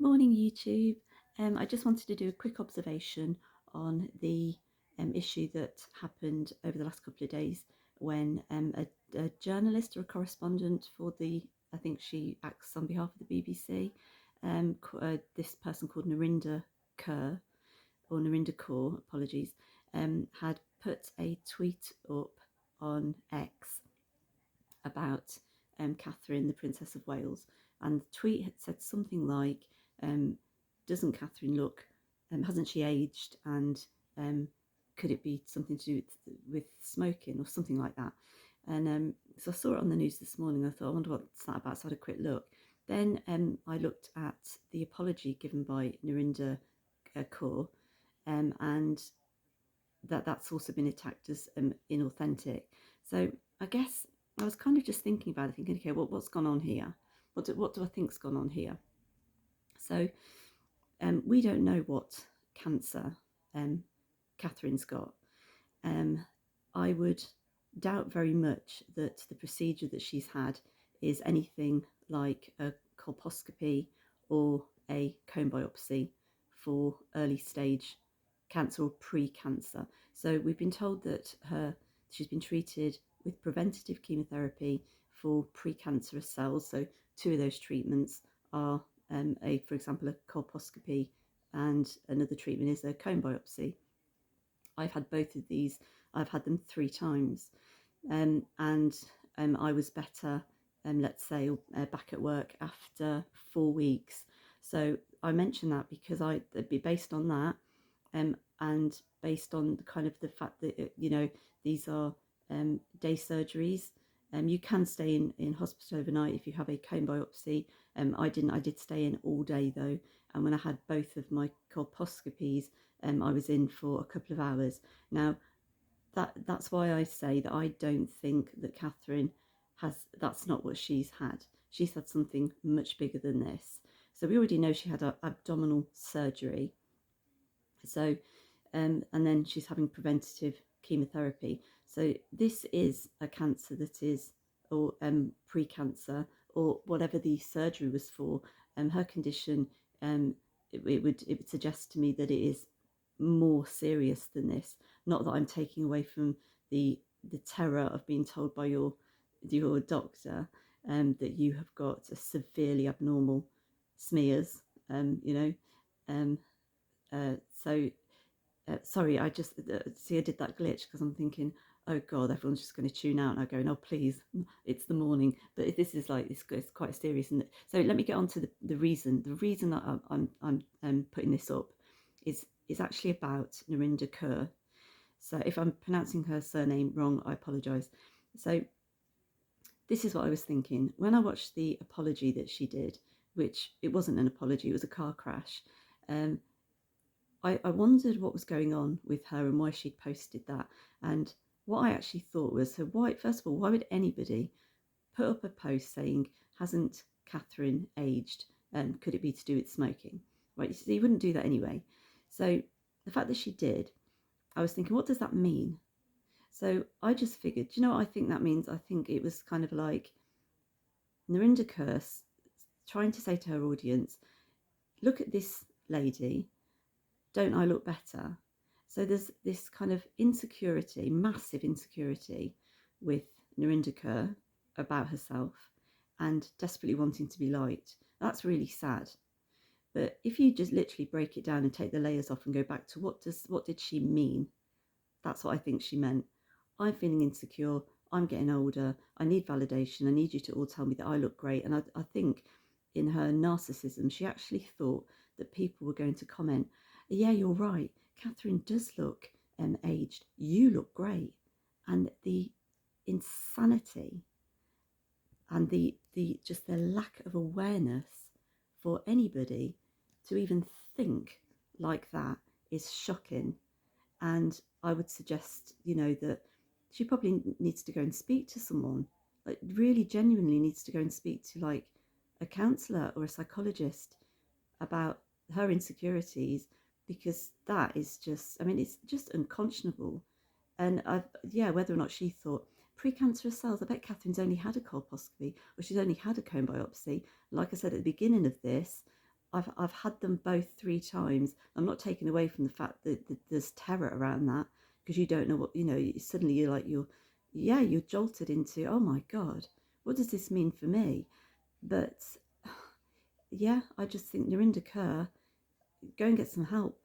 Morning YouTube. I just wanted to do a quick observation on the issue that happened over the last couple of days when a journalist or a correspondent for I think she acts on behalf of the BBC, this person called Narinder Kaur, or Narinder Kaur, apologies, had put a tweet up on X about Catherine, the Princess of Wales, and the tweet had said something like, "Doesn't Catherine look? Hasn't she aged? And could it be something to do with smoking or something like that?" And so I saw it on the news this morning. I thought, I wonder what's that about. So I had a quick look. Then I looked at the apology given by Narinder Kaur, and that's also been attacked as inauthentic. So I guess I was kind of just thinking about it, thinking, okay, well, what's gone on here? What do I think's gone on here? So we don't know what cancer Catherine's got. I would doubt very much that the procedure that she's had is anything like a colposcopy or a cone biopsy for early stage cancer or pre-cancer. So we've been told that she's been treated with preventative chemotherapy for precancerous cells. So two of those treatments are for example, a colposcopy, and another treatment is a cone biopsy. I've had both of these. I've had them 3 times, and I was better, let's say, back at work after 4 weeks. So I mention that because based on that, and based on kind of the fact that these are day surgeries. You can stay in hospital overnight if you have a cone biopsy. I didn't. I did stay in all day though, and when I had both of my colposcopies, I was in for a couple of hours. Now, that's why I say that I don't think that Catherine has. That's not what she's had. She's had something much bigger than this. So we already know she had abdominal surgery. So, and then she's having preventative chemotherapy. So this is a cancer that is, or pre-cancer, or whatever the surgery was for. Her condition, it would suggest to me that it is more serious than this. Not that I'm taking away from the terror of being told by your doctor that you have got a severely abnormal smears. Um, so sorry, I just see I did that glitch because I'm thinking, oh God, everyone's just going to tune out. And I'm going, oh please, it's the morning. But this is like it's quite serious. And so let me get on to the reason. The reason that I'm putting this up is actually about Narinder Kaur. So if I'm pronouncing her surname wrong, I apologise. So this is what I was thinking when I watched the apology that she did, which it wasn't an apology, it was a car crash. I wondered what was going on with her and why she'd posted that. And what I actually thought was, so why, first of all, why would anybody put up a post saying, hasn't Catherine aged? Could it be to do with smoking? Right, so you wouldn't do that anyway. So the fact that she did, I was thinking, what does that mean? So I just figured, do you know what I think that means? I think it was kind of like Narinder Kaur trying to say to her audience, look at this lady, don't I look better? So there's this kind of insecurity, massive insecurity with Narinder Kaur about herself and desperately wanting to be liked. That's really sad. But if you just literally break it down and take the layers off and go back to what did she mean? That's what I think she meant. I'm feeling insecure. I'm getting older. I need validation. I need you to all tell me that I look great. And I think in her narcissism, she actually thought that people were going to comment, yeah, you're right. Catherine does look aged. You look great. And the insanity and the just the lack of awareness for anybody to even think like that is shocking. And I would suggest, that she probably needs to go and speak to someone, like really genuinely needs to go and speak to like a counsellor or a psychologist about her insecurities, because that is just, I mean, it's just unconscionable. And whether or not she thought precancerous cells, I bet Catherine's only had a colposcopy or she's only had a cone biopsy. Like I said at the beginning of this, I've had them both 3 times. I'm not taking away from the fact that there's terror around that, because you don't know what, suddenly you're jolted into, oh my God, what does this mean for me? But yeah, I just think Narinder Kaur, go and get some help.